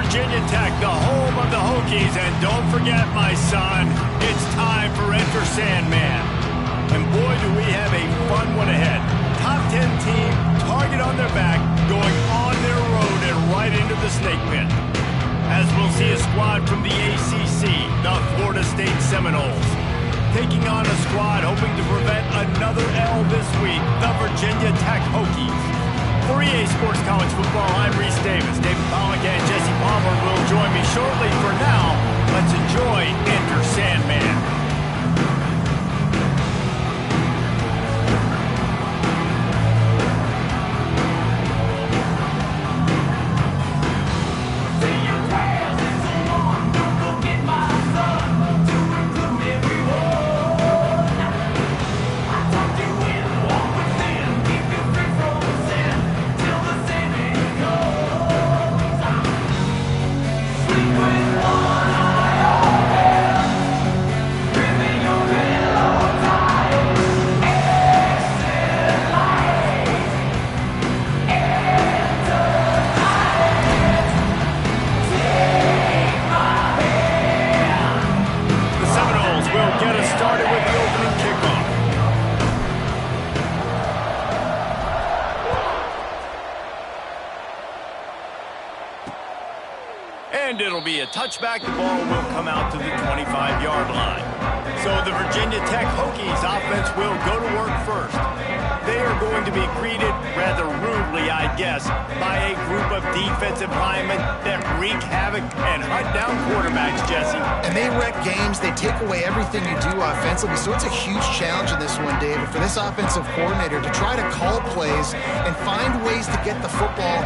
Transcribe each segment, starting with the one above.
Virginia Tech, the home of the Hokies. And don't forget, my son, it's time for Enter Sandman. And boy, do we have a fun one ahead. Top 10 team, target on their back, going on their road and right into the snake pit. As we'll see a squad from the ACC, the Florida State Seminoles, taking on a squad hoping to prevent another L this week, the Virginia Tech Hokies. For EA Sports College Football, I'm Reese Davis. David Pollock and Jesse Palmer will join me shortly. For now, let's enjoy Enter Sandman. And it'll be a touchback. The ball will come out to the 25-yard line. So the Virginia Tech Hokies offense will go to work first. They are going to be greeted rather rudely, I guess, by a group of defensive linemen that wreak havoc and hunt down quarterbacks, Jesse. And they wreck games. They take away everything you do offensively. So it's a huge challenge in this one, David, for this offensive coordinator to try to call plays and find ways to get the football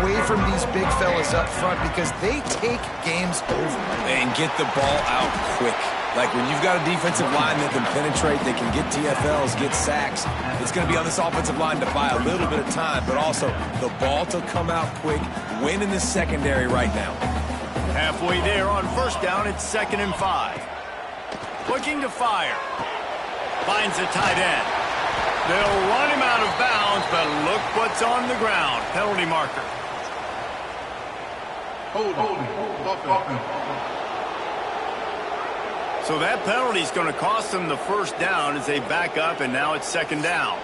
away from these big fellas up front, because they take games over. And get the ball out quick. Like when you've got a defensive line that can penetrate, they can get TFLs, get sacks, it's going to be on this offensive line to buy a little bit of time, but also the ball to come out quick, win in the secondary right now. Halfway there on first down, it's 2nd and 5. Looking to fire. Finds a tight end. They'll run him out of bounds, but look what's on the ground. Penalty marker. So that penalty is going to cost them the first down as they back up, and now it's 2nd down.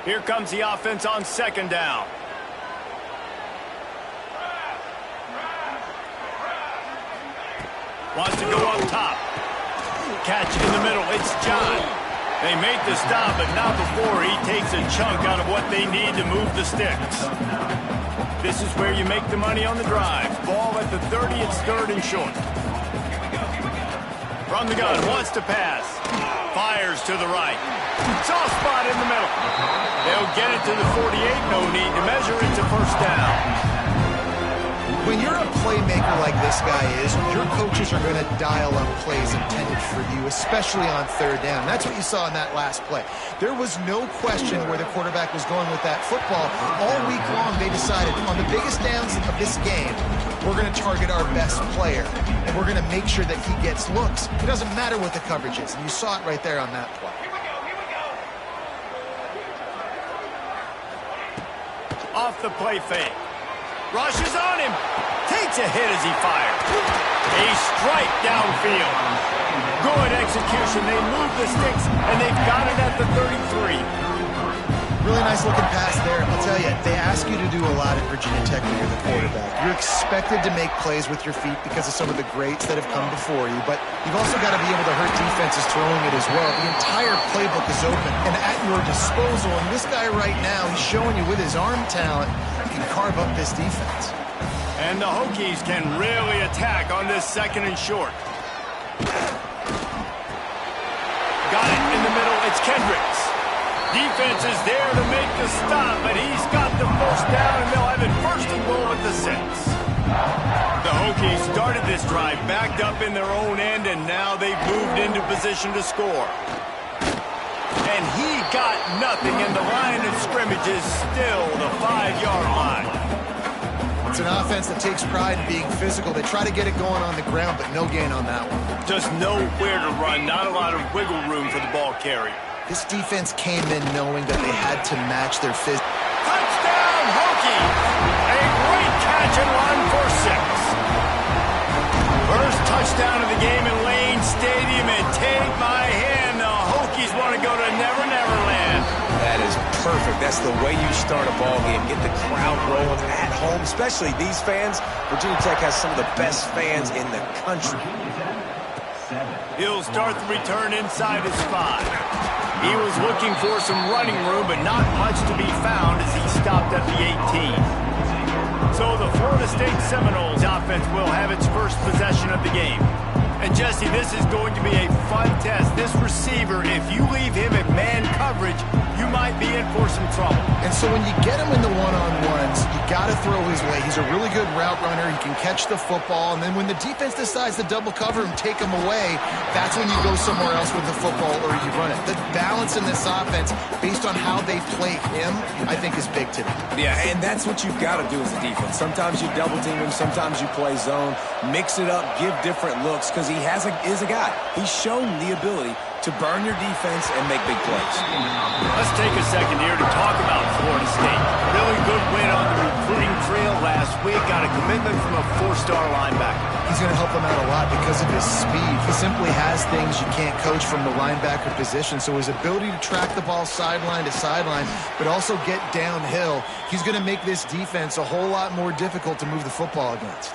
Here comes the offense on 2nd down. Wants to go up top. Catch in the middle. It's John. They make the stop, but not before he takes a chunk out of what they need to move the sticks. This is where you make the money on the drive. Ball at the 30, it's 3rd and short. From the gun, wants to pass. Fires to the right. Soft spot in the middle. They'll get it to the 48. No need to measure it to first down. When you're a playmaker like this guy is, your coaches are going to dial up plays intended for you, especially on 3rd down. That's what you saw in that last play. There was no question where the quarterback was going with that football. All week long, they decided on the biggest downs of this game, we're going to target our best player, and we're going to make sure that he gets looks. It doesn't matter what the coverage is, and you saw it right there on that play. Off the play fake. Rushes on him. Takes a hit as he fires. A strike downfield. Good execution. They move the sticks, and they've got it at the 33. Really nice looking pass there. I'll tell you, they ask you to do a lot at Virginia Tech when you're the quarterback. You're expected to make plays with your feet because of some of the greats that have come before you, but you've also got to be able to hurt defenses throwing it as well. The entire playbook is open and at your disposal, and this guy right now, he's showing you with his arm talent, he can carve up this defense. And the Hokies can really attack on this 2nd and short. Got it in the middle. It's Kendricks. Defense is there to make the stop, but he's got the first down, and they'll have it 1st and goal at the 6. The Hokies started this drive backed up in their own end, and now they've moved into position to score. And he got nothing, and the line of scrimmage is still the 5-yard line. It's an offense that takes pride in being physical. They try to get it going on the ground, but no gain on that one. Just nowhere to run, not a lot of wiggle room for the ball carrier. This defense came in knowing that they had to match their physical. Touchdown, Hokies! A great down to the game in Lane Stadium, and take my hand, the Hokies want to go to Never Never Land. That is perfect. That's the way you start a ball game. Get the crowd rolling at home, especially these fans. Virginia Tech has some of the best fans in the country. He'll start the return inside his 5. He was looking for some running room, but not much to be found as he stopped at the 18. So the Florida State Seminoles offense will have its first possession of the game. And Jesse, this is going to be a fun test. This receiver, if you leave him at man coverage, you might be in for some trouble. And so when you get him in the one-on-ones, you got to throw his way. He's a really good route runner. He can catch the football. And then when the defense decides to double cover him, take him away, that's when you go somewhere else with the football or you run it. The balance in this offense, based on how they play him, I think is big today. Yeah, and that's what you've got to do as a defense. Sometimes you double team him, sometimes you play zone. Mix it up, give different looks, because he is a guy. He's shown the ability to burn your defense and make big plays. Let's take a second here to talk about Florida State. Really good win on the recruiting trail last week. Got a commitment from a 4-star linebacker. He's going to help them out a lot because of his speed. He simply has things you can't coach from the linebacker position. So his ability to track the ball sideline to sideline, but also get downhill, he's going to make this defense a whole lot more difficult to move the football against.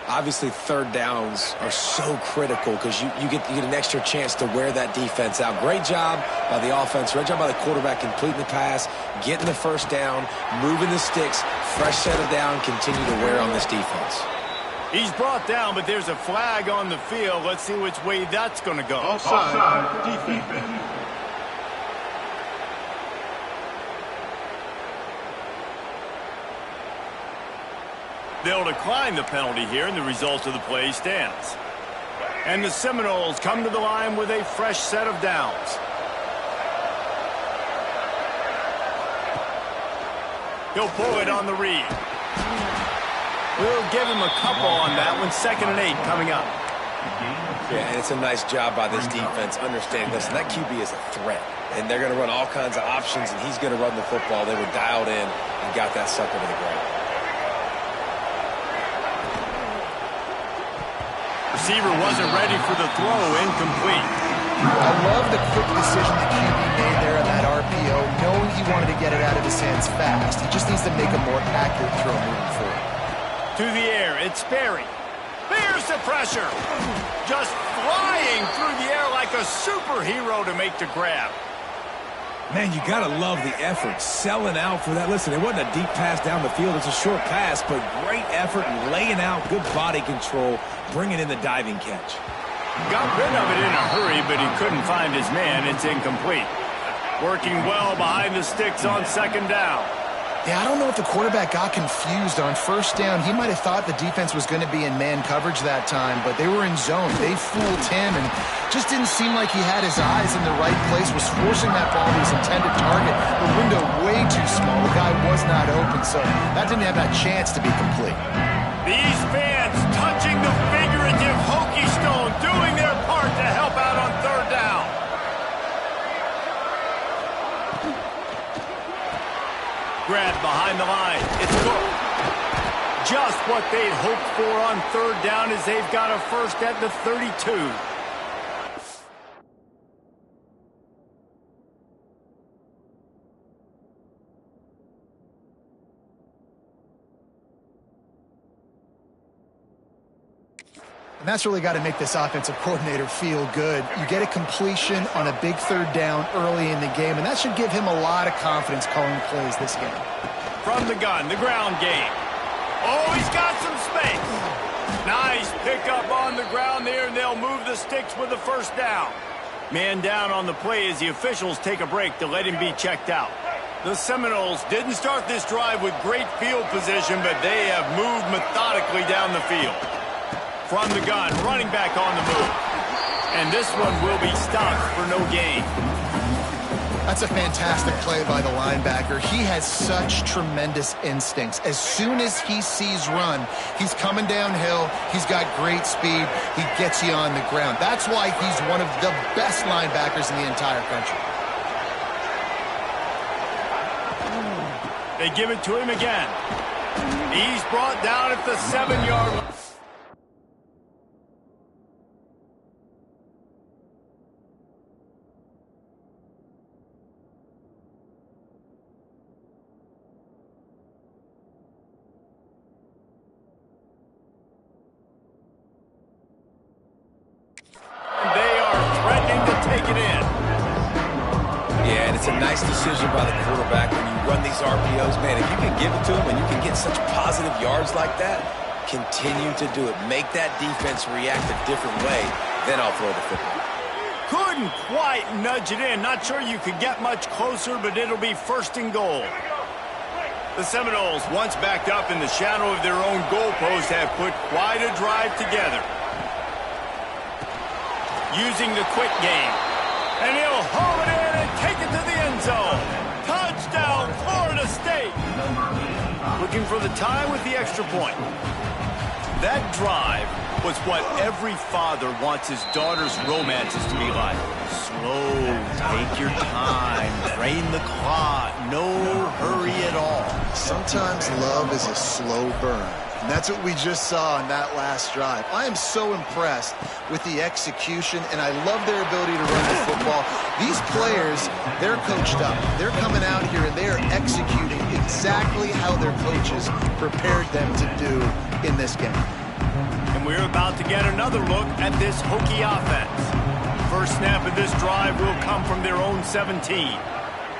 Obviously, third downs are so critical because you get an extra chance to wear that defense out. Great job by the offense. Great job by the quarterback completing the pass, getting the first down, moving the sticks, fresh set of down, continue to wear on this defense. He's brought down, but there's a flag on the field. Let's see which way that's going to go. Offside, defense. They'll decline the penalty here, and the result of the play stands. And the Seminoles come to the line with a fresh set of downs. He'll pull it on the read. We'll give him a couple on that one. 2nd and 8 coming up. Yeah, and it's a nice job by this defense. Understand, listen, that QB is a threat. And they're going to run all kinds of options, and he's going to run the football. They were dialed in and got that sucker to the ground. Receiver wasn't ready for the throw, incomplete. I love the quick decision the QB made there on that RPO, knowing he wanted to get it out of his hands fast. He just needs to make a more accurate throw moving forward. To the air, it's Sperry. There's the pressure. Just flying through the air like a superhero to make the grab. Man, you got to love the effort, selling out for that. Listen, it wasn't a deep pass down the field. It's a short pass, but great effort and laying out, good body control, bringing in the diving catch. Got rid of it in a hurry, but he couldn't find his man. It's incomplete. Working well behind the sticks on 2nd down. Yeah, I don't know if the quarterback got confused on 1st down. He might have thought the defense was going to be in man coverage that time, but they were in zone. They fooled him and just didn't seem like he had his eyes in the right place, was forcing that ball to his intended target. The window way too small. The guy was not open, so that didn't have that chance to be complete. These fans touching the figurative Hokie stone, doing their part to help out on 3rd down. Grab behind the line. It's good. Just what they'd hoped for on 3rd down as they've got a first at the 32. And that's really got to make this offensive coordinator feel good. You get a completion on a big 3rd down early in the game, and that should give him a lot of confidence calling plays this game. From the gun, the ground game. Oh, he's got some space. Nice pickup on the ground there, and they'll move the sticks with the 1st down. Man down on the play as the officials take a break to let him be checked out. The Seminoles didn't start this drive with great field position, but they have moved methodically down the field. From the gun, running back on the move. And this one will be stopped for no gain. That's a fantastic play by the linebacker. He has such tremendous instincts. As soon as he sees run, he's coming downhill. He's got great speed. He gets you on the ground. That's why he's one of the best linebackers in the entire country. They give it to him again. He's brought down at the 7-yard line. It's a nice decision by the quarterback when you run these RPOs. Man, if you can give it to him and you can get such positive yards like that, continue to do it. Make that defense react a different way. Then I'll throw the football. Couldn't quite nudge it in. Not sure you could get much closer, but it'll be 1st and goal. The Seminoles, once backed up in the shadow of their own goalpost, have put quite a drive together. Using the quick game. And he'll haul it in and take it to the end zone. Touchdown, Florida State. Looking for the tie with the extra point. That drive was what every father wants his daughter's romances to be like. Slow, take your time, drain the clock, no hurry at all. Sometimes love is a slow burn. And that's what we just saw in that last drive. I am so impressed with the execution, and I love their ability to run the football. These players, they're coached up. They're coming out here, and they're executing exactly how their coaches prepared them to do in this game. And we're about to get another look at this Hokie offense. First snap of this drive will come from their own 17.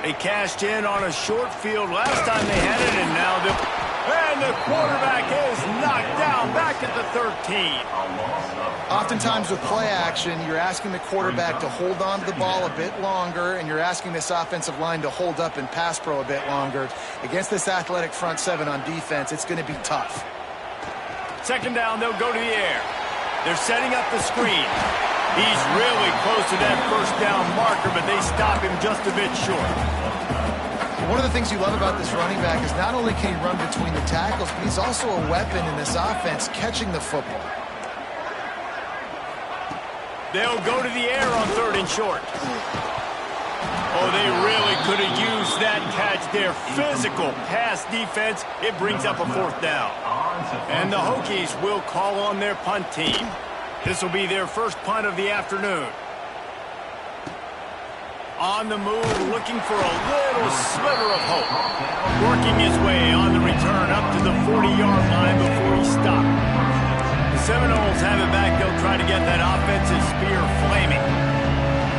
They cashed in on a short field last time they had it, and now they'll... And the quarterback is knocked down back at the 13. Oftentimes with play action, you're asking the quarterback to hold on to the ball a bit longer, and you're asking this offensive line to hold up in pass pro a bit longer. Against this athletic front 7 on defense, it's going to be tough. 2nd down, they'll go to the air. They're setting up the screen. He's really close to that 1st down marker, but they stop him just a bit short. One of the things you love about this running back is not only can he run between the tackles, but he's also a weapon in this offense catching the football. They'll go to the air on 3rd and short. Oh, they really could have used that catch there. Physical pass defense. It brings up a 4th down. And the Hokies will call on their punt team. This will be their first punt of the afternoon. On the move, looking for a little sliver of hope. Working his way on the return up to the 40-yard line before he stopped. The Seminoles have it back. They'll try to get that offensive spear flaming.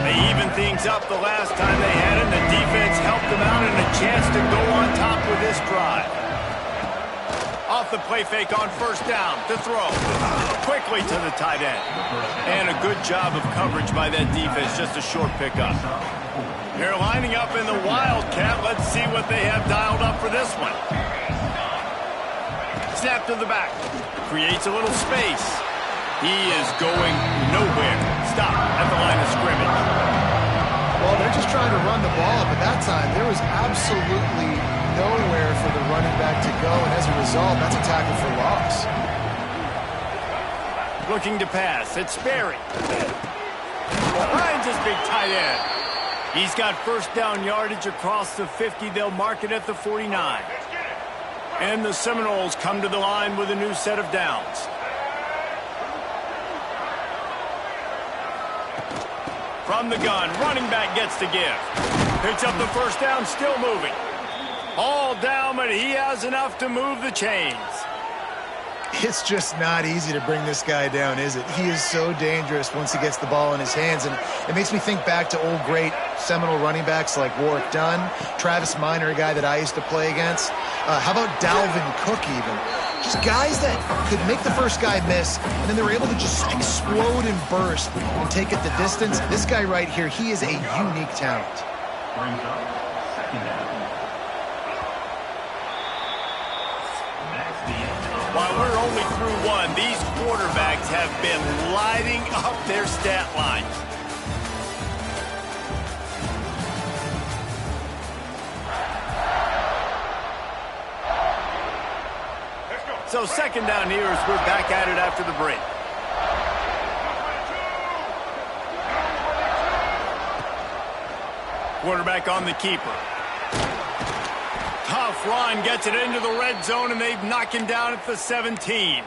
They evened things up the last time they had it. The defense helped them out and a chance to go on top with this drive. Off the play fake on 1st down to throw. Quickly to the tight end. And a good job of coverage by that defense. Just a short pickup. They're lining up in the Wildcat. Let's see what they have dialed up for this one. Snap to the back. Creates a little space. He is going nowhere. Stop at the line of scrimmage. Well, they're just trying to run the ball, but that time there was absolutely nowhere for the running back to go, and as a result, that's a tackle for loss. Looking to pass. It's Sperry. Behind his big tight end. He's got 1st down yardage across the 50. They'll mark it at the 49. And the Seminoles come to the line with a new set of downs. From the gun, running back gets to give. Picks up the 1st down, still moving. All down, but he has enough to move the chains. It's just not easy to bring this guy down, is it? He is so dangerous once he gets the ball in his hands, and it makes me think back to old great Seminole running backs like Warwick Dunn, Travis Minor, a guy that I used to play against. How about Dalvin Cook even? Just guys that could make the first guy miss, and then they were able to just explode and burst and take it the distance. This guy right here, he is a unique talent. While we're only through one, these quarterbacks have been lighting up their stat lines. So 2nd down here as we're back at it after the break. Quarterback on the keeper. Tough run, gets it into the red zone, and they've knocked him down at the 17.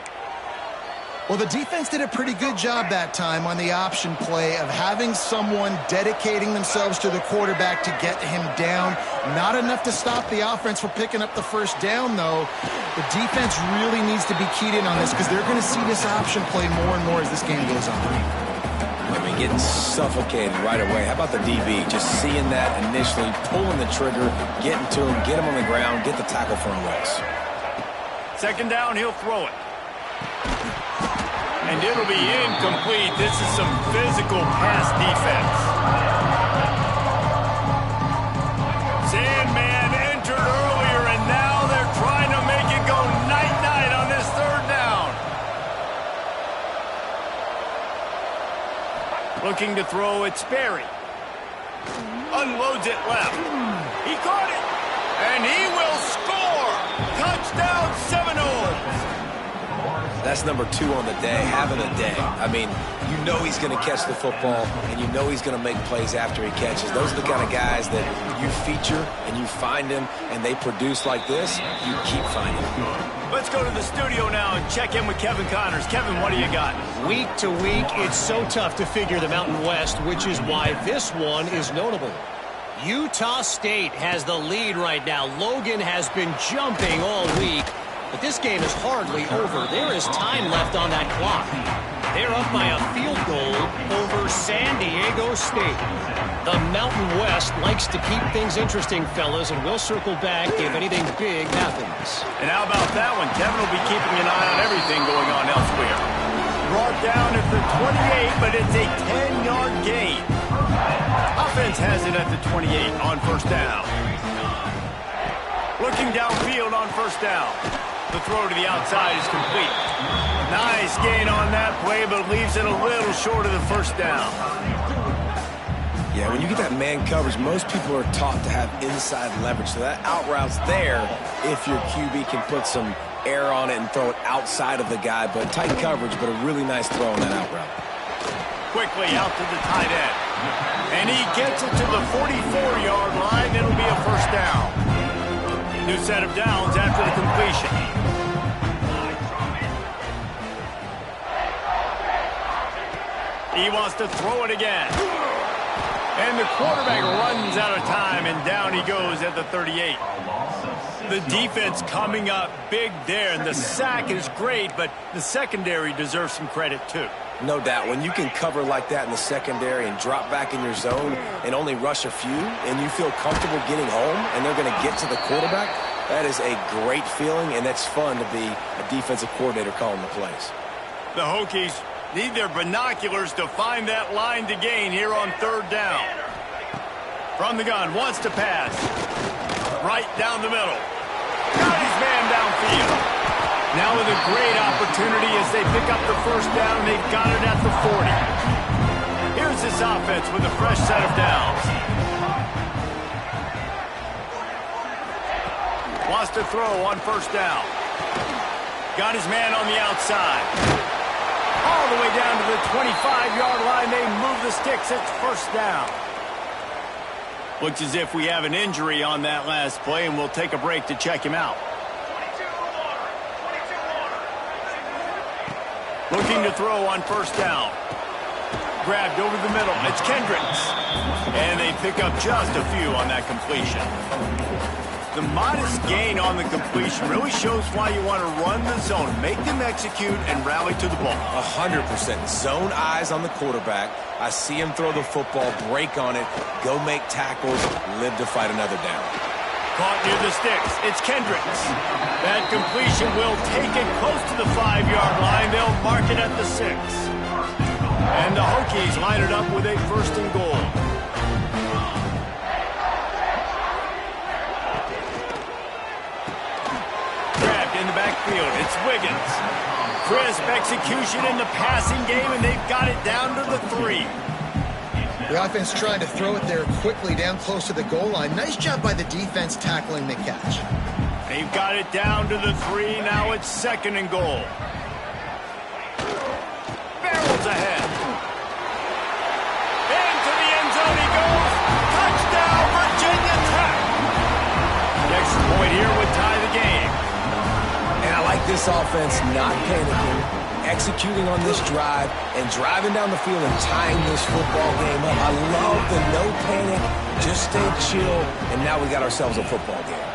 Well, the defense did a pretty good job that time on the option play of having someone dedicating themselves to the quarterback to get him down. Not enough to stop the offense from picking up the 1st down, though. The defense really needs to be keyed in on this because they're going to see this option play more and more as this game goes on. I mean, getting suffocated right away. How about the DB? Just seeing that initially, pulling the trigger, getting to him, get him on the ground, get the tackle for a loss. Second down, he'll throw it. And it'll be incomplete. This is some physical pass defense. Sandman entered earlier, and now they're trying to make it go night-night on this third down. Looking to throw, it's Sperry. Unloads it left. He caught it, and he will score. Touchdown, Seminoles. That's number 2 on the day, having a day. I mean, you know he's going to catch the football, and you know he's going to make plays after he catches. Those are the kind of guys that you feature and you find them, and they produce like this, you keep finding them. Let's go to the studio now and check in with Kevin Connors. Kevin, what do you got? Week to week, it's so tough to figure the Mountain West, which is why this one is notable. Utah State has the lead right now. Logan has been jumping all week. But this game is hardly over. There is time left on that clock. They're up by a field goal over San Diego State. The Mountain West likes to keep things interesting, fellas, and we'll circle back if anything big happens. And how about that one? Kevin will be keeping an eye on everything going on elsewhere. Brought down at the 28, but it's a 10-yard gain. Offense has it at the 28 on first down. Looking downfield on first down. The throw to the outside is complete. Nice gain on that play, but leaves it a little short of the first down. Yeah, when you get that man coverage, most people are taught to have inside leverage. So that out route's there if your QB can put some air on it and throw it outside of the guy. But tight coverage, but a really nice throw on that out route. Quickly out to the tight end. And he gets it to the 44-yard line. It'll be a first down. New set of downs after the completion. He wants to throw it again. And the quarterback runs out of time, and down he goes at the 38. The defense coming up big there, and the sack is great, but the secondary deserves some credit too. No doubt. When you can cover like that in the secondary and drop back in your zone and only rush a few, and you feel comfortable getting home, and they're going to get to the quarterback, that is a great feeling, and it's fun to be a defensive coordinator calling the plays. The Hokies need their binoculars to find that line to gain here on third down. From the gun, wants to pass. Right down the middle. Got his man downfield. Now with a great opportunity as they pick up the first down. They've got it at the 40. Here's this offense with a fresh set of downs. Wants to throw on first down. Got his man on the outside. All the way down to the 25-yard line. They move the sticks. It's first down. Looks as if we have an injury on that last play, and we'll take a break to check him out. Looking to throw on first down. Grabbed over the middle. It's Kendricks. And they pick up just a few on that completion. The modest gain on the completion really shows why you want to run the zone, make them execute, and rally to the ball. 100%. Zone eyes on the quarterback. I see him throw the football, break on it, go make tackles, live to fight another down. Caught near the sticks. It's Kendricks. That completion will take it close to the 5-yard line. They'll mark it at the 6. And the Hokies line it up with a first and goal. In the backfield, it's Wiggins. Crisp execution in the passing game, and they've got it down to the 3. The offense trying to throw it there quickly down close to the goal line. Nice job by the defense tackling the catch. They've got it down to the 3. Now it's second and goal. Barrels ahead. Into the end zone he goes. Touchdown, Virginia Tech. Next point here would tie the game. And I like this offense not panicking, executing on this drive, and driving down the field and tying this football game up. I love the no panic, just stay chill, and now we got ourselves a football game.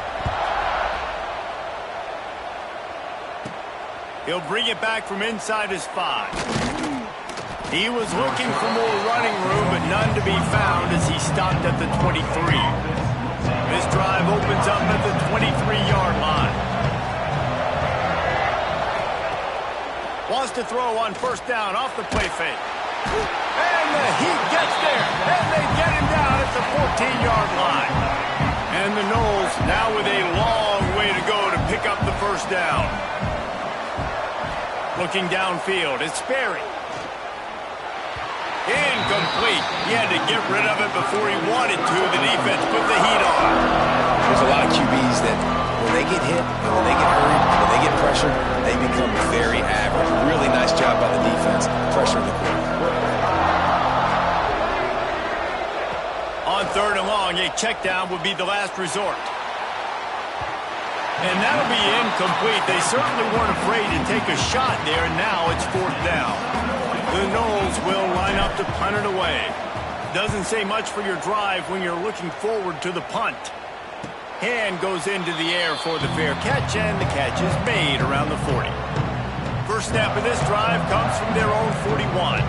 He'll bring it back from inside his 5. He was looking for more running room, but none to be found as he stopped at the 23. This drive opens up at the 23-yard line. Wants to throw on first down off the play fake. And the Heat gets there, and they get him down at the 14-yard line. And the Noles now with a long way to go to pick up the first down. Looking downfield, it's Sperry. Incomplete. He had to get rid of it before he wanted to. The defense put the heat on. There's a lot of QBs that when they get hit, when they get hurried, when they get pressured, they become very average. Really nice job by the defense pressuring the quarterback. On third and long, a check down would be the last resort. And that'll be incomplete. They certainly weren't afraid to take a shot there, and now it's fourth down. The Noles will line up to punt it away. Doesn't say much for your drive when you're looking forward to the punt. Hand goes into the air for the fair catch, and the catch is made around the 40. First snap of this drive comes from their own 41.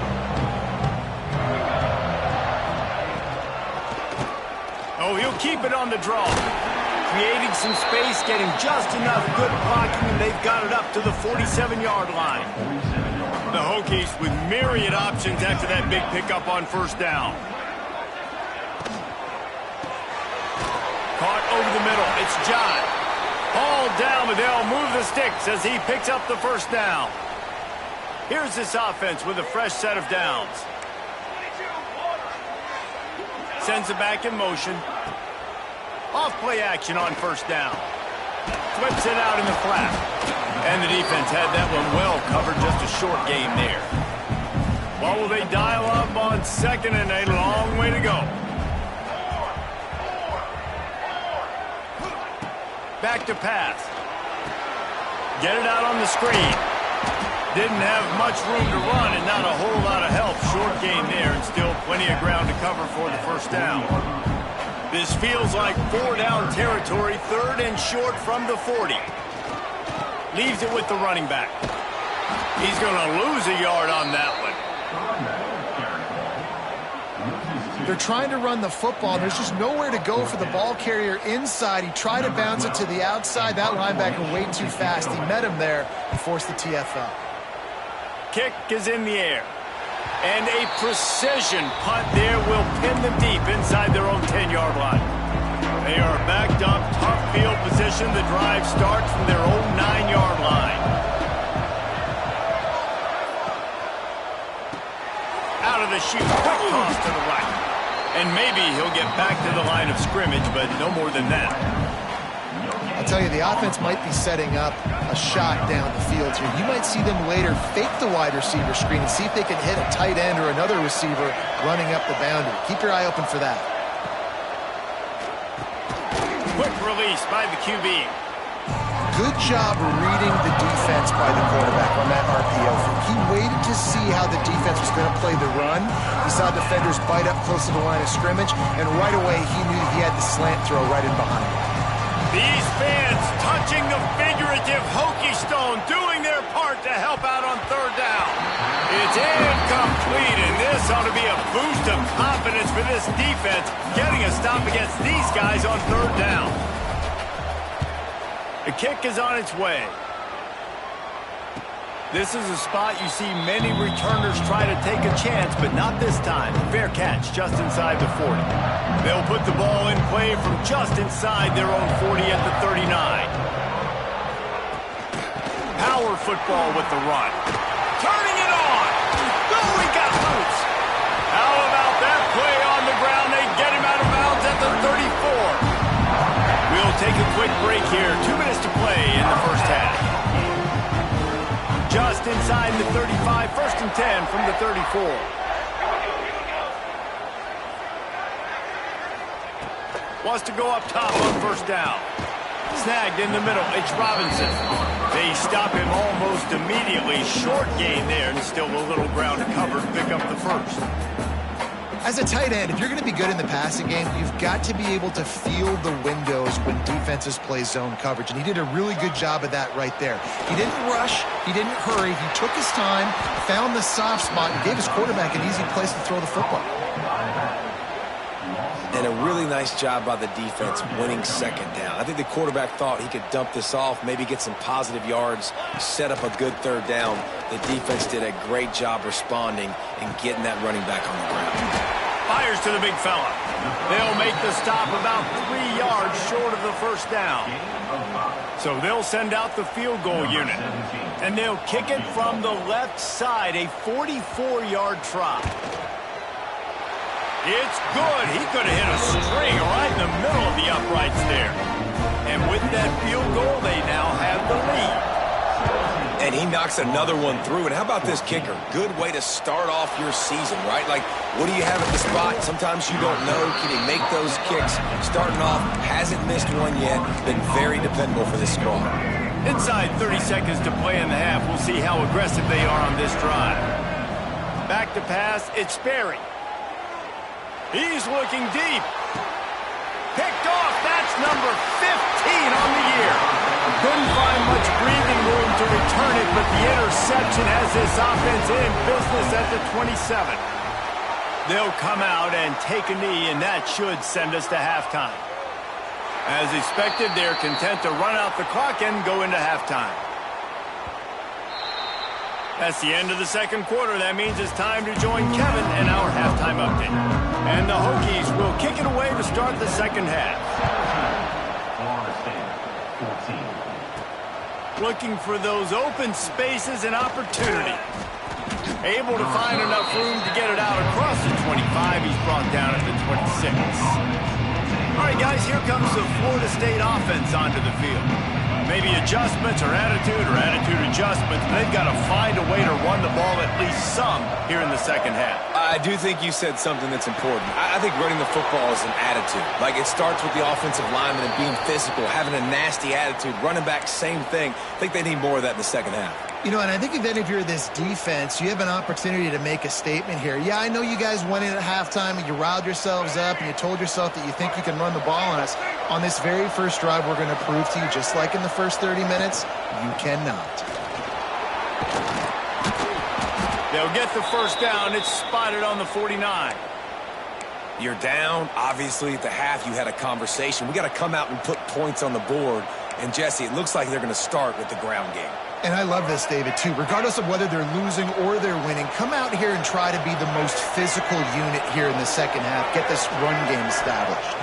Oh, he'll keep it on the draw. Creating some space, getting just enough good blocking, and they've got it up to the 47-yard line. The Hokies with myriad options after that big pickup on first down. Caught over the middle. It's John. Hauled down, but they'll move the sticks as he picks up the first down. Here's this offense with a fresh set of downs. Sends it back in motion. Off play action on first down. Flips it out in the flat. And the defense had that one well covered, just a short game there. What will they dial up on second, and a long way to go. Back to pass. Get it out on the screen. Didn't have much room to run and not a whole lot of help. Short game there and still plenty of ground to cover for the first down. This feels like four-down territory, third and short from the 40. Leaves it with the running back. He's going to lose a yard on that one. They're trying to run the football. There's just nowhere to go for the ball carrier inside. He tried to bounce it to the outside. That linebacker way too fast. He met him there and forced the TFL. Kick is in the air. And a precision punt there will pin them deep inside their own 10-yard line. They are backed up, tough field position. The drive starts from their own 9-yard line. Out of the chute, quick toss to the right. And maybe he'll get back to the line of scrimmage, but no more than that. I'll tell you, the offense might be setting up a shot down the field here. You might see them later fake the wide receiver screen and see if they can hit a tight end or another receiver running up the boundary. Keep your eye open for that. Quick release by the QB. Good job reading the defense by the quarterback on that RPO. He waited to see how the defense was going to play the run. He saw defenders bite up close to the line of scrimmage, and right away he knew he had the slant throw right in behind him. These fans touching the figurative Hokie stone, doing their part to help out on third down. It's incomplete, and this ought to be a boost of confidence for this defense, getting a stop against these guys on third down. The kick is on its way. This is a spot you see many returners try to take a chance, but not this time. Fair catch just inside the 40. They'll put the ball in play from just inside their own 40 at the 39. Power football with the run. Turning it on. Oh, he got loose. How about that play on the ground? They get him out of bounds at the 34. We'll take a quick break here. 2 minutes to play in the first half. Just inside the 35, first and 10 from the 34. Wants to go up top on first down. Snagged in the middle, it's Robinson. They stop him almost immediately. Short gain there, and still a little ground to cover to pick up the first. As a tight end, if you're going to be good in the passing game, you've got to be able to feel the windows when defenses play zone coverage, and he did a really good job of that right there. He didn't rush, he didn't hurry, he took his time, found the soft spot, and gave his quarterback an easy place to throw the football. And a really nice job by the defense winning second down. I think the quarterback thought he could dump this off, maybe get some positive yards, set up a good third down. The defense did a great job responding and getting that running back on the ground. Fires to the big fella. They'll make the stop about 3 yards short of the first down. So they'll send out the field goal unit. And they'll kick it from the left side, a 44-yard try. It's good. He could have hit a string right in the middle of the uprights there. And with that field goal, they now have the lead. And he knocks another one through. And how about this kicker? Good way to start off your season, right? Like, what do you have at the spot? Sometimes you don't know. Can he make those kicks? Starting off, hasn't missed one yet. Been very dependable for this squad. Inside 30 seconds to play in the half. We'll see how aggressive they are on this drive. Back to pass. It's Sperry. He's looking deep. Picked off. That's number 15 on the year. Couldn't find much breathing room to return it, but the interception has this offense in business at the 27. They'll come out and take a knee, and that should send us to halftime. As expected, they're content to run out the clock and go into halftime. That's the end of the second quarter. That means it's time to join Kevin in our halftime update. And the Hokies will kick it away to start the second half. Looking for those open spaces and opportunity. Able to find enough room to get it out across the 25. He's brought down at the 26. All right, guys, here comes the Florida State offense onto the field. Maybe adjustments or attitude adjustments. They've got to find a way to run the ball at least some here in the second half. I do think you said something that's important. I think running the football is an attitude. Like, it starts with the offensive lineman and being physical, having a nasty attitude. Running back, same thing. I think they need more of that in the second half. You know, and I think then if you're this defense, you have an opportunity to make a statement here. Yeah, I know you guys went in at halftime and you riled yourselves up and you told yourself that you think you can run the ball on us. On this very first drive, we're going to prove to you, just like in the first 30 minutes, you cannot. They'll get the first down. It's spotted on the 49. You're down. Obviously, at the half, you had a conversation. We got to come out and put points on the board. And, Jesse, it looks like they're going to start with the ground game. And I love this, David, too. Regardless of whether they're losing or they're winning, come out here and try to be the most physical unit here in the second half. Get this run game established.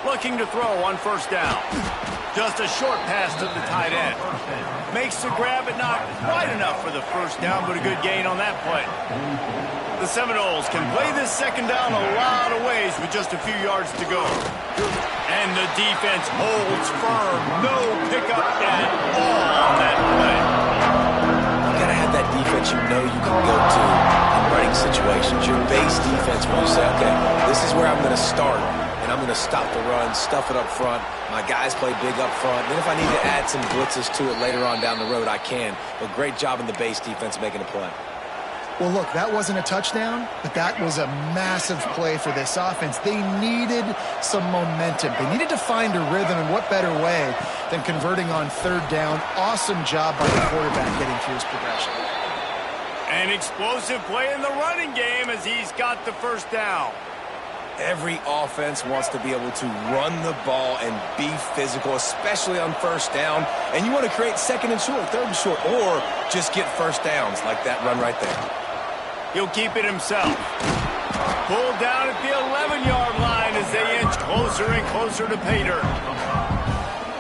Looking to throw on first down. Just a short pass to the tight end. Makes the grab, but not quite enough for the first down, but a good gain on that play. The Seminoles can play this second down a lot of ways with just a few yards to go. And the defense holds firm. No pickup at all on that play. You got to have that defense you know you can go to in running situations. Your base defense where you say, okay, this is where I'm going to start. And I'm going to stop the run, stuff it up front. My guys play big up front. Then if I need to add some blitzes to it later on down the road, I can. But great job in the base defense making a play. Well, look, that wasn't a touchdown, but that was a massive play for this offense. They needed some momentum. They needed to find a rhythm, and what better way than converting on third down. Awesome job by the quarterback getting through his progression. An explosive play in the running game as he's got the first down. Every offense wants to be able to run the ball and be physical, especially on first down. And you want to create second and short, third and short, or just get first downs like that run right there. He'll keep it himself. Pulled down at the 11-yard line as they inch closer and closer to pay dirt.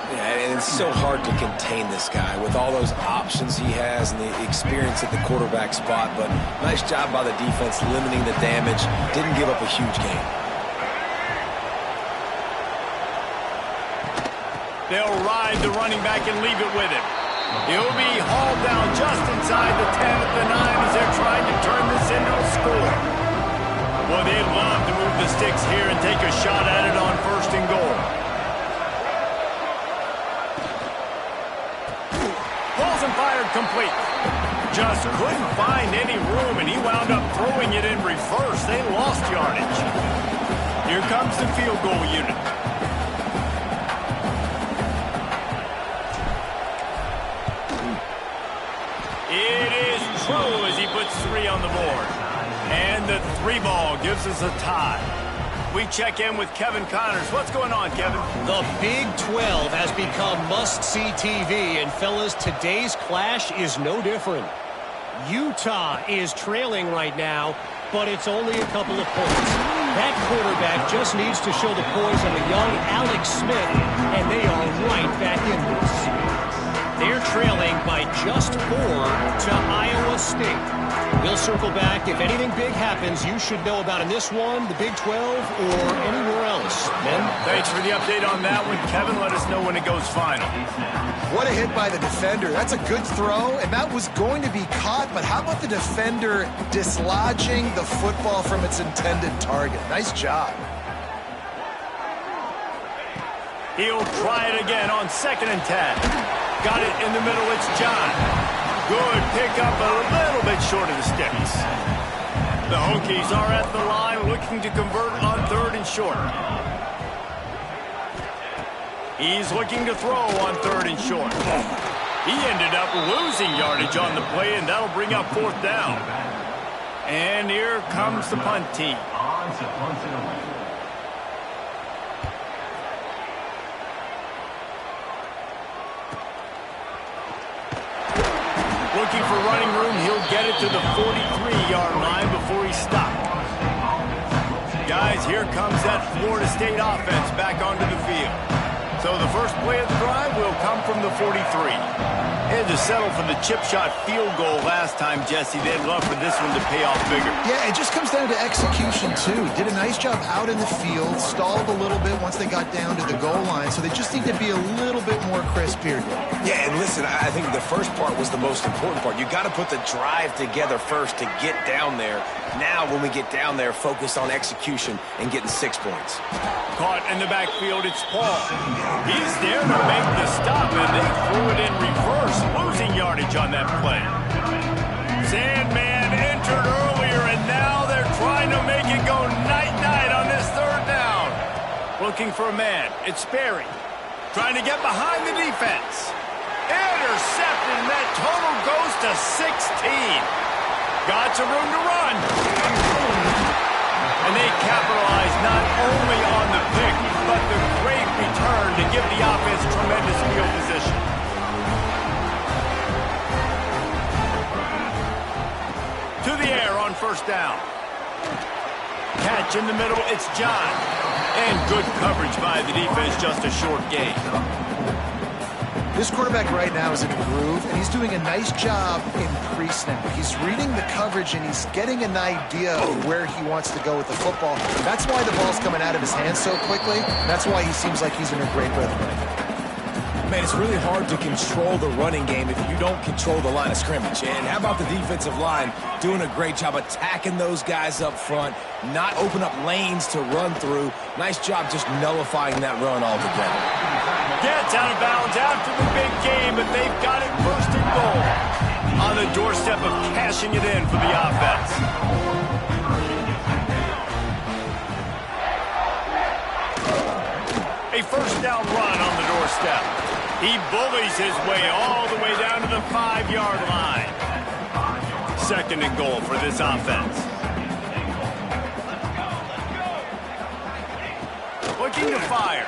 Yeah, and it's so hard to contain this guy with all those options he has and the experience at the quarterback spot. But nice job by the defense limiting the damage. Didn't give up a huge gain. They'll ride the running back and leave it with him. He'll be hauled down just inside the 10 at the 9 as they're trying to turn this into a score. Well, they'd love to move the sticks here and take a shot at it on first and goal. Pulls and fired complete. Just couldn't find any room, and he wound up throwing it in reverse. They lost yardage. Here comes the field goal unit. It is true as he puts 3 on the board. And the 3 ball gives us a tie. We check in with Kevin Connors. What's going on, Kevin? The Big 12 has become must-see TV, and fellas, today's clash is no different. Utah is trailing right now, but it's only a couple of points. That quarterback just needs to show the poise of a young Alex Smith, and they are right back in this. They're trailing by just 4 to Iowa State. We'll circle back. If anything big happens, you should know about in this one, the Big 12, or anywhere else. Ben? Thanks for the update on that one, Kevin. Let us know when it goes final. What a hit by the defender. That's a good throw, and that was going to be caught, but how about the defender dislodging the football from its intended target? Nice job. He'll try it again on 2nd and 10. Got it in the middle. It's John. Good pickup, a little bit short of the sticks. The Hokies are at the line looking to convert on 3rd and short. He's looking to throw on 3rd and short. He ended up losing yardage on the play, and that'll bring up 4th down. And here comes the punt team. Looking for running room, he'll get it to the 43-yard line before he stopped. Guys, here comes that Florida State offense back onto the field. So the first play of the drive will come from the 43. Had to settle for the chip shot field goal last time, Jesse. They'd love for this one to pay off bigger. Yeah, it just comes down to execution, too. Did a nice job out in the field, stalled a little bit once they got down to the goal line, so they just need to be a little bit more crisp here. Yeah, and listen, I think the first part was the most important part. You got to put the drive together first to get down there. Now, when we get down there, focus on execution and getting 6 points. Caught in the backfield, it's Paul. He's there to make the stop, and they threw it in reverse, losing yardage on that play. Sandman entered earlier, and now they're trying to make it go night-night on this 3rd down. Looking for a man. It's Sperry. Trying to get behind the defense. Intercepted, and that total goes to 16. Got some room to run. And they capitalize not only on the pick, but the great return to give the offense tremendous field position. To the air on 1st down. Catch in the middle, it's John. And good coverage by the defense, just a short gain. This quarterback right now is in a groove, and he's doing a nice job in pre-snap. He's reading the coverage, and he's getting an idea of where he wants to go with the football. That's why the ball's coming out of his hands so quickly. That's why he seems like he's in a great rhythm right now. Man, it's really hard to control the running game if you don't control the line of scrimmage. And how about the defensive line doing a great job attacking those guys up front, not open up lanes to run through. Nice job just nullifying that run altogether. Gets out of bounds after the big game, but they've got it 1st and goal. On the doorstep of cashing it in for the offense. A 1st down run on the doorstep. He bullies his way all the way down to the 5-yard line. 2nd and goal for this offense. Looking to fire.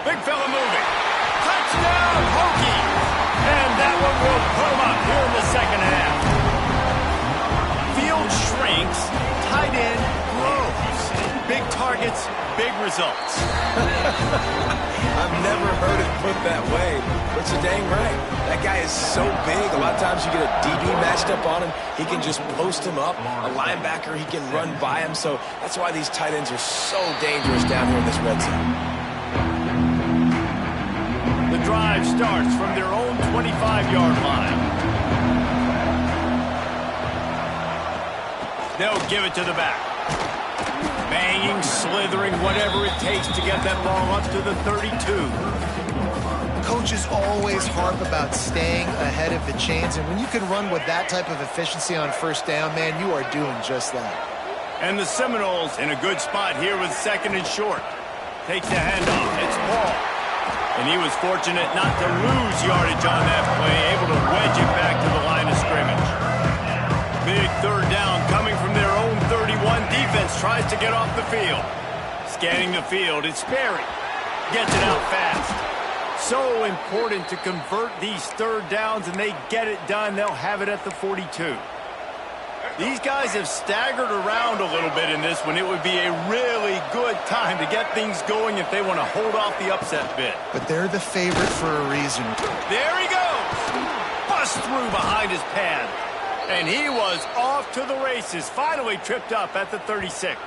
Big fella moving. Touchdown, Hokies! And that one will put him up here in the 2nd half. Field shrinks, tight end grows. Big targets, big results. I've never heard it put that way, but you're dang right. That guy is so big. A lot of times you get a DB matched up on him. He can just post him up. A linebacker, he can run by him. So that's why these tight ends are so dangerous down here in this red zone. The drive starts from their own 25-yard line. They'll give it to the back. Banging, slithering, whatever it takes to get that ball up to the 32. coaches always harp about staying ahead of the chains, and when you can run with that type of efficiency on first down, man, you are doing just that. And the Seminoles in a good spot here with 2nd and short. Takes the handoff. It's Paul. And he was fortunate not to lose yardage on that play, able to wedge it back to the line of scrimmage. Big 3rd down coming from their own 31. Defense tries to get off the field. Scanning the field, it's Sperry. Gets it out fast. So important to convert these 3rd downs, and they get it done. They'll have it at the 42. These guys have staggered around a little bit in this one. It would be a really good time to get things going if they want to hold off the upset bid. But they're the favorite for a reason. There he goes! Bust through behind his pad. And he was off to the races. Finally tripped up at the 36.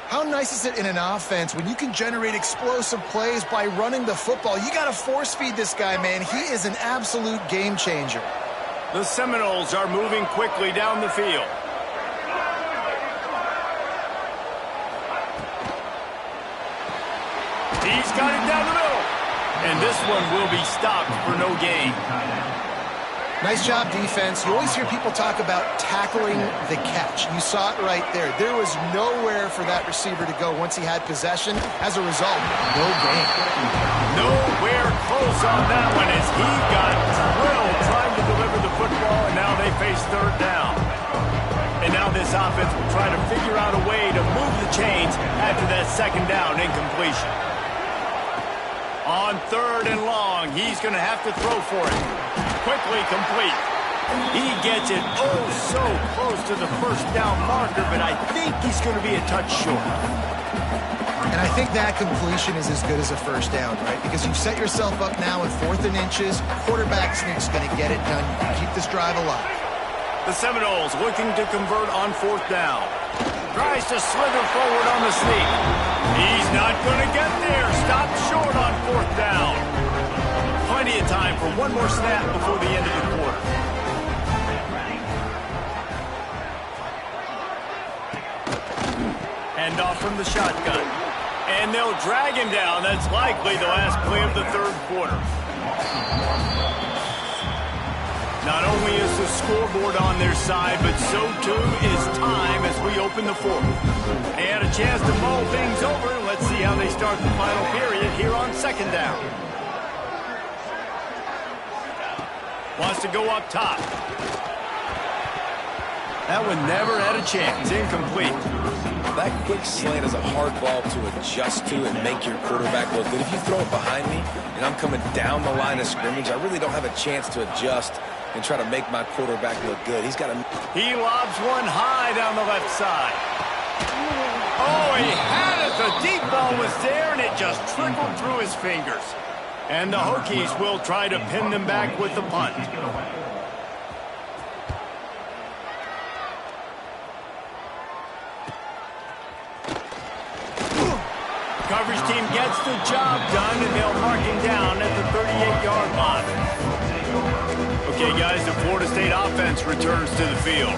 How nice is it in an offense when you can generate explosive plays by running the football? You got to force feed this guy, man. He is an absolute game changer. The Seminoles are moving quickly down the field. He's got it down the middle. And this one will be stopped for no gain. Nice job, defense. You always hear people talk about tackling the catch. You saw it right there. There was nowhere for that receiver to go once he had possession. As a result, no gain. Nowhere close on that one as he got drilled trying to deliver the football, and now they face 3rd down. And now this offense will try to figure out a way to move the chains after that 2nd down incompletion. On 3rd and long, he's going to have to throw for it. Quickly complete. He gets it so close to the 1st down marker, but I think he's going to be a touch short. And I think that completion is as good as a 1st down, right? Because you've set yourself up now with 4th and inches. Quarterback sneak's going to get it done. You can keep this drive alive. The Seminoles looking to convert on 4th down. Tries to slither forward on the sneak. He's not going to get there. Stopped short on 4th down. Plenty of time for one more snap before the end of the quarter. Handoff from the shotgun. And they'll drag him down. That's likely the last play of the 3rd quarter. Not only is the scoreboard on their side, but so too is time as we open the 4th. They had a chance to mull things over. Let's see how they start the final period here on 2nd down. Wants to go up top. That one never had a chance. Incomplete. That quick slant is a hard ball to adjust to and make your quarterback look good. If you throw it behind me and I'm coming down the line of scrimmage, I really don't have a chance to adjust and try to make my quarterback look good. He's got to... He lobs one high down the left side. Oh, he had it. The deep ball was there, and it just trickled through his fingers. And the Hokies will try to pin them back with the punt. Coverage team gets the job done, and they'll mark him down at the 38-yard line. Okay, guys, the Florida State offense returns to the field.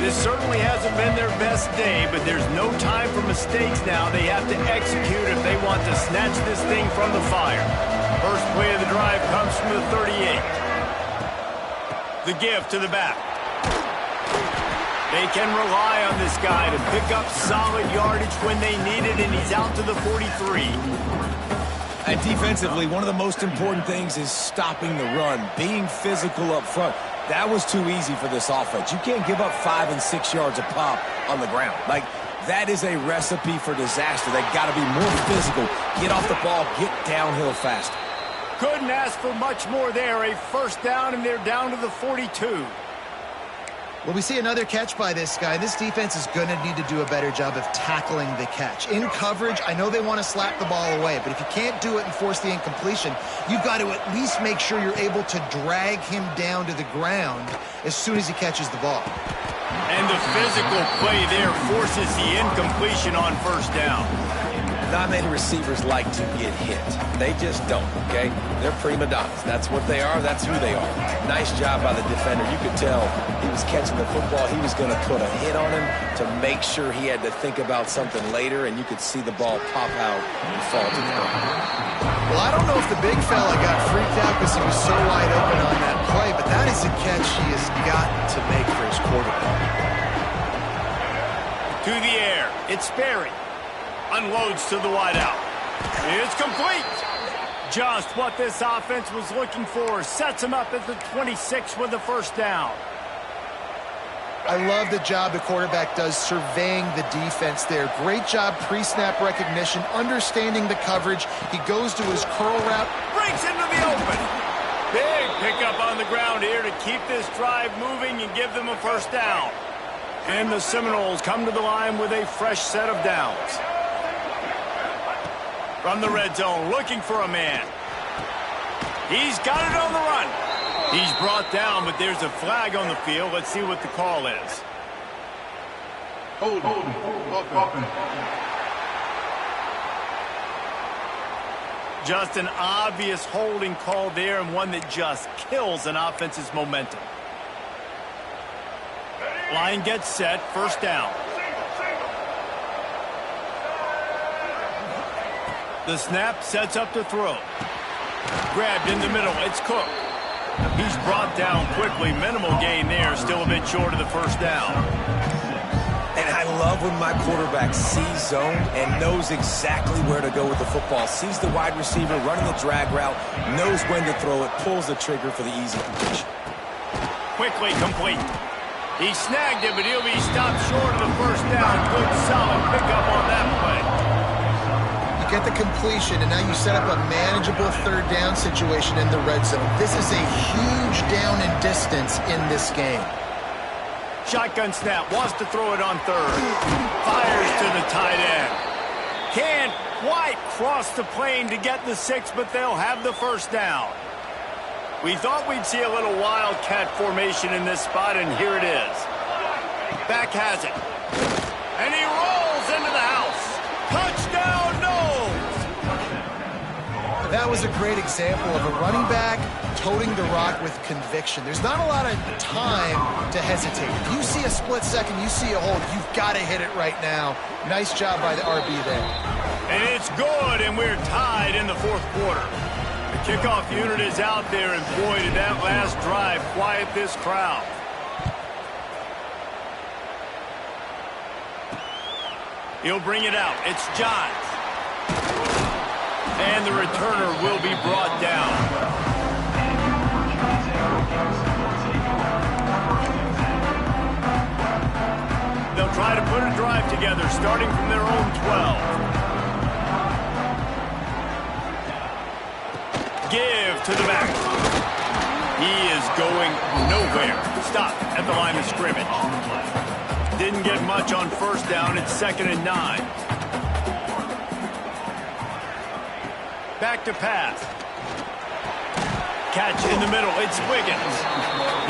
This certainly hasn't been their best day, but there's no time for mistakes now. They have to execute if they want to snatch this thing from the fire. First play of the drive comes from the 38. The give to the back. They can rely on this guy to pick up solid yardage when they need it, and he's out to the 43. And defensively, one of the most important things is stopping the run, being physical up front. That was too easy for this offense. You can't give up 5 and 6 yards a pop on the ground. Like, that is a recipe for disaster. They've got to be more physical, get off the ball, get downhill fast. Couldn't ask for much more there. A first down, and they're down to the 42. Well, we see another catch by this guy. This defense is going to need to do a better job of tackling the catch. In coverage, I know they want to slap the ball away, but if you can't do it and force the incompletion, you've got to at least make sure you're able to drag him down to the ground as soon as he catches the ball. And the physical play there forces the incompletion on first down. Not many receivers like to get hit. They just don't, okay? They're prima donnas. That's what they are. That's who they are. Nice job by the defender. You could tell he was catching the football. He was going to put a hit on him to make sure he had to think about something later, and you could see the ball pop out and fall to the ground. Well, I don't know if the big fella got freaked out because he was so wide open on that play, but that is a catch he has got to make for his quarterback. To the air. It's Sperry. Unloads to the wideout. It's complete. Just what this offense was looking for. Sets him up at the 26 with the first down. I love the job the quarterback does surveying the defense there. Great job pre-snap recognition, understanding the coverage. He goes to his curl route. Breaks into the open. Big pickup on the ground here to keep this drive moving and give them a first down. And the Seminoles come to the line with a fresh set of downs. From the red zone, looking for a man. He's got it on the run. He's brought down, but there's a flag on the field. Let's see what the call is. Hold. Just an obvious holding call there, and one that just kills an offense's momentum. Line gets set, first down. The snap sets up to throw. Grabbed in the middle, it's Cook. He's brought down quickly, minimal gain there, still a bit short of the first down. And I love when my quarterback sees zone and knows exactly where to go with the football. Sees the wide receiver running the drag route, knows when to throw it, pulls the trigger for the easy completion. Quickly complete. He snagged it, but he'll be stopped short of the first down. Good, solid pickup on that play. You get the completion, and now you set up a manageable third down situation in the red zone. This is a huge down in distance in this game. Shotgun snap, wants to throw it on third. Fires to the tight end. Can't quite cross the plane to get the 6, but they'll have the first down. We thought we'd see a little wildcat formation in this spot, and here it is. Back has it. And he rolls into the house. Touchdown, Noles! That was a great example of a running back toting the rock with conviction. There's not a lot of time to hesitate. If you see a split second, you see a hole, you've got to hit it right now. Nice job by the RB there. And it's good, and we're tied in the fourth quarter. The kickoff unit is out there, and boy, did that last drive quiet this crowd. He'll bring it out. It's Johns. And the returner will be brought down. They'll try to put a drive together, starting from their own 12. Give to the back. He is going nowhere. Stop at the line of scrimmage. Didn't get much on first down. It's 2nd and 9. Back to pass. Catch in the middle. It's Wiggins.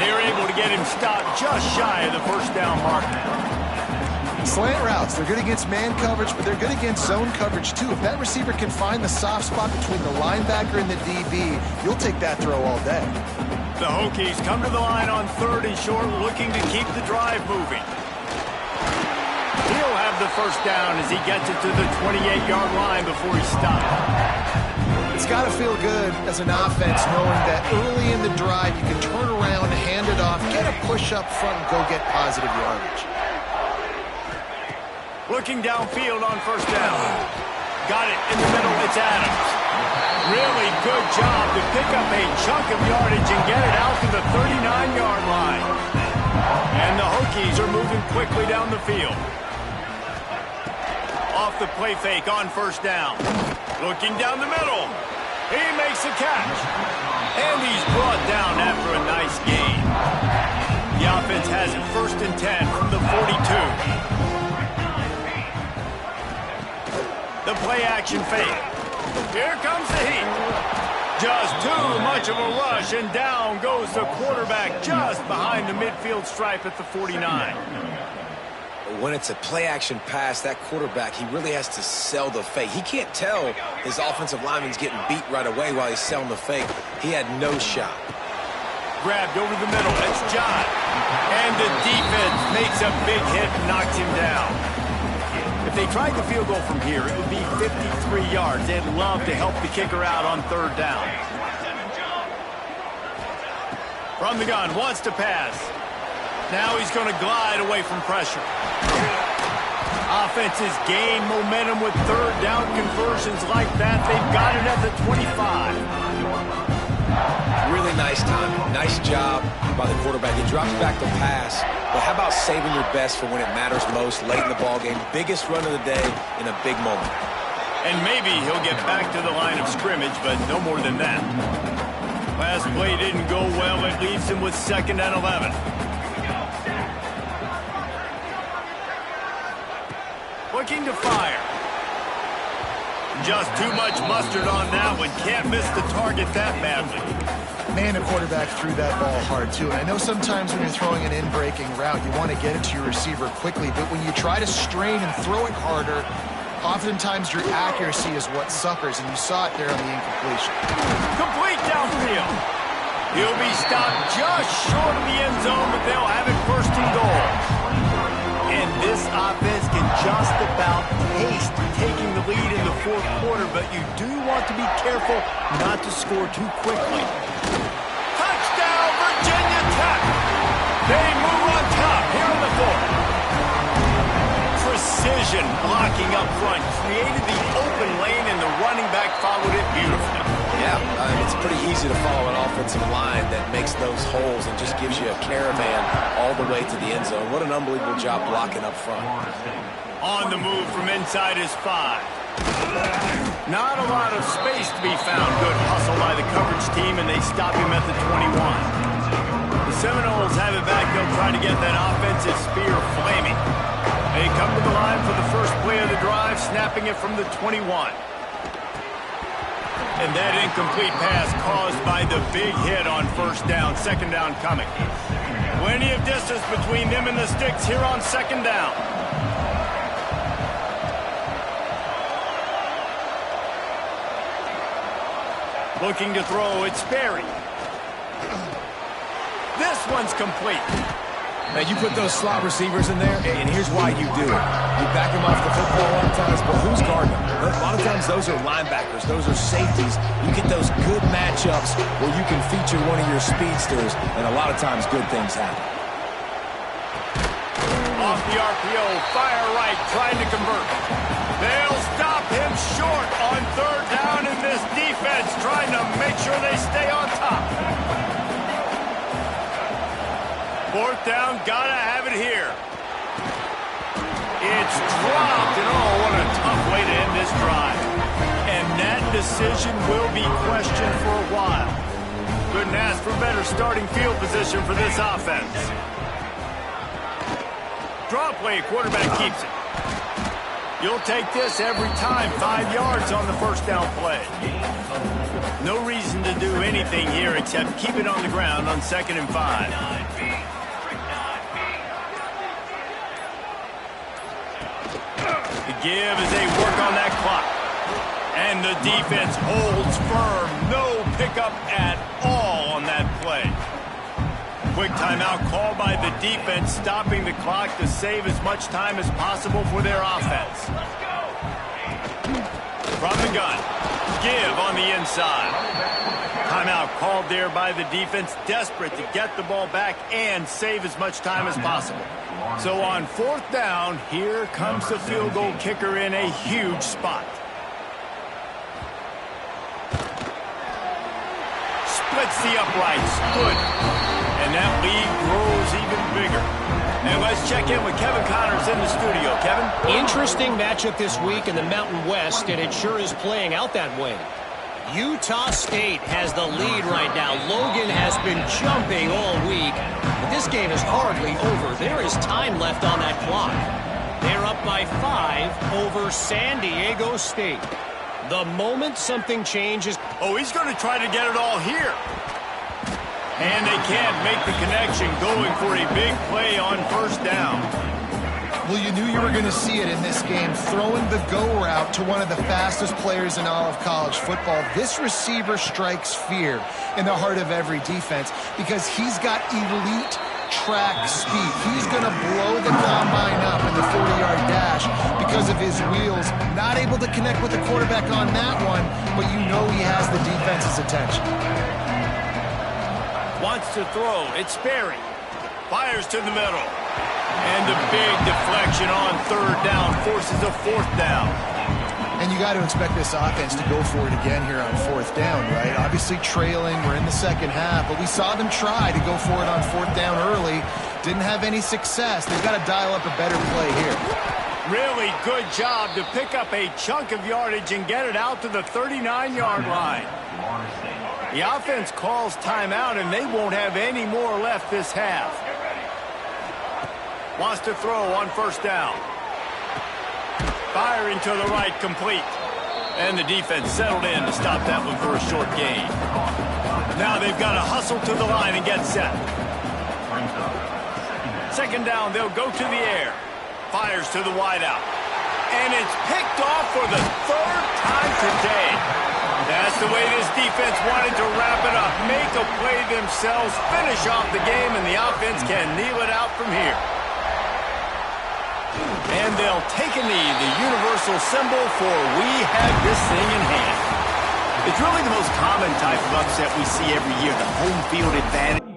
They're able to get him stopped just shy of the first down marker. Slant routes, they're good against man coverage, but they're good against zone coverage too. If that receiver can find the soft spot between the linebacker and the DB, you'll take that throw all day. The Hokies come to the line on 3rd and short, looking to keep the drive moving. He'll have the first down as he gets it to the 28-yard line before he stops. It's got to feel good as an offense knowing that early in the drive you can turn around, hand it off, get a push up front, and go get positive yardage. Looking downfield on first down. Got it in the middle. It's Adams. Really good job to pick up a chunk of yardage and get it out to the 39-yard line. And the Hokies are moving quickly down the field. Off the play fake on first down. Looking down the middle. He makes the catch. And he's brought down after a nice gain. The offense has it 1st and 10 from the 42. The play-action fake. Here comes the heat. Just too much of a rush, and down goes the quarterback just behind the midfield stripe at the 49. When it's a play-action pass, that quarterback, he really has to sell the fake. He can't tell his offensive lineman's getting beat right away while he's selling the fake. He had no shot. Grabbed over the middle. That's John. And the defense makes a big hit and knocks him down. If they tried the field goal from here, it would be 53 yards. They'd love to help the kicker out on third down. From the gun, wants to pass. Now he's going to glide away from pressure. Offenses gain momentum with third down conversions like that. They've got it at the 25. Really nice timing. Nice job by the quarterback. He drops back to pass. But how about saving your best for when it matters most late in the ballgame? Biggest run of the day in a big moment. And maybe he'll get back to the line of scrimmage, but no more than that. Last play didn't go well. It leaves him with 2nd and 11. Looking to fire. Just too much mustard on that one. Can't miss the target that badly. Man, the quarterback threw that ball hard, too. And I know sometimes when you're throwing an in-breaking route, you want to get it to your receiver quickly. But when you try to strain and throw it harder, oftentimes your accuracy is what suffers. And you saw it there on the incompletion. Complete downfield. He'll be stopped just short of the end zone, but they'll have it 1st and goal. And this offense can just about taste taking the lead in the 4th quarter, but you do want to be careful not to score too quickly. Touchdown, Virginia Tech! They move on top here in the 4th. Precision blocking up front created the open lane, and the running back followed it beautifully. Yeah, it's pretty easy to follow an offensive line that makes those holes and just gives you a caravan all the way to the end zone. What an unbelievable job blocking up front. On the move from inside his 5. Not a lot of space to be found. Good hustle by the coverage team, and they stop him at the 21. The Seminoles have it back. They'll try to get that offensive spear flaming. They come to the line for the first play of the drive, snapping it from the 21. And that incomplete pass caused by the big hit on 1st down. 2nd down coming. Plenty of distance between them and the sticks here on 2nd down. Looking to throw, it's Berry. This one's complete. Now, you put those slot receivers in there, and here's why you do it. You back them off the football a lot of times, but who's guarding them? A lot of times, those are linebackers. Those are safeties. You get those good matchups where you can feature one of your speedsters, and a lot of times, good things happen. Off the RPO, fire right, trying to convert. They'll stop him short on 3rd down, and this defense trying to make sure they stay on top. 4th down, gotta have it here. It's dropped, and oh, what a tough way to end this drive. And that decision will be questioned for a while. Couldn't ask for better starting field position for this offense. Draw play, quarterback keeps it. You'll take this every time. 5 yards on the 1st down play. No reason to do anything here except keep it on the ground on 2nd and 5. The give as they work on that clock. And the defense holds firm. No pickup at all on that play. Quick timeout called by the defense, stopping the clock to save as much time as possible for their offense. From the gun. Give on the inside. Timeout called there by the defense, desperate to get the ball back and save as much time as possible. So on 4th down, here comes the field goal kicker in a huge spot. Splits the uprights. Good. And that lead grows even bigger. And let's check in with Kevin Connors in the studio. Kevin? Interesting matchup this week in the Mountain West, and it sure is playing out that way. Utah State has the lead right now. Logan has been jumping all week, but this game is hardly over. There is time left on that clock. They're up by 5 over San Diego State. The moment something changes... Oh, he's going to try to get it all here. And they can't make the connection, going for a big play on 1st down. Well, you knew you were going to see it in this game. Throwing the go route to one of the fastest players in all of college football. This receiver strikes fear in the heart of every defense because he's got elite track speed. He's going to blow the combine up in the 40-yard dash because of his wheels. Not able to connect with the quarterback on that one, but you know he has the defense's attention. Wants to throw. It's Sperry. Fires to the middle. And a big deflection on third down forces a fourth down. And you got to expect this offense to go for it again here on fourth down, right? Obviously trailing, we're in the second half, but we saw them try to go for it on fourth down early. Didn't have any success. They've got to dial up a better play here. Really good job to pick up a chunk of yardage and get it out to the 39-yard line. The offense calls timeout, and they won't have any more left this half. Wants to throw on first down. Firing to the right, complete. And the defense settled in to stop that one for a short gain. Now they've got to hustle to the line and get set. Second down, they'll go to the air. Fires to the wideout. And it's picked off for the third time today. That's the way this defense wanted to wrap it up. Make a play themselves, finish off the game, and the offense can kneel it out from here. And they'll take a knee, the universal symbol for we have this thing in hand. It's really the most common type of upset we see every year, the home field advantage.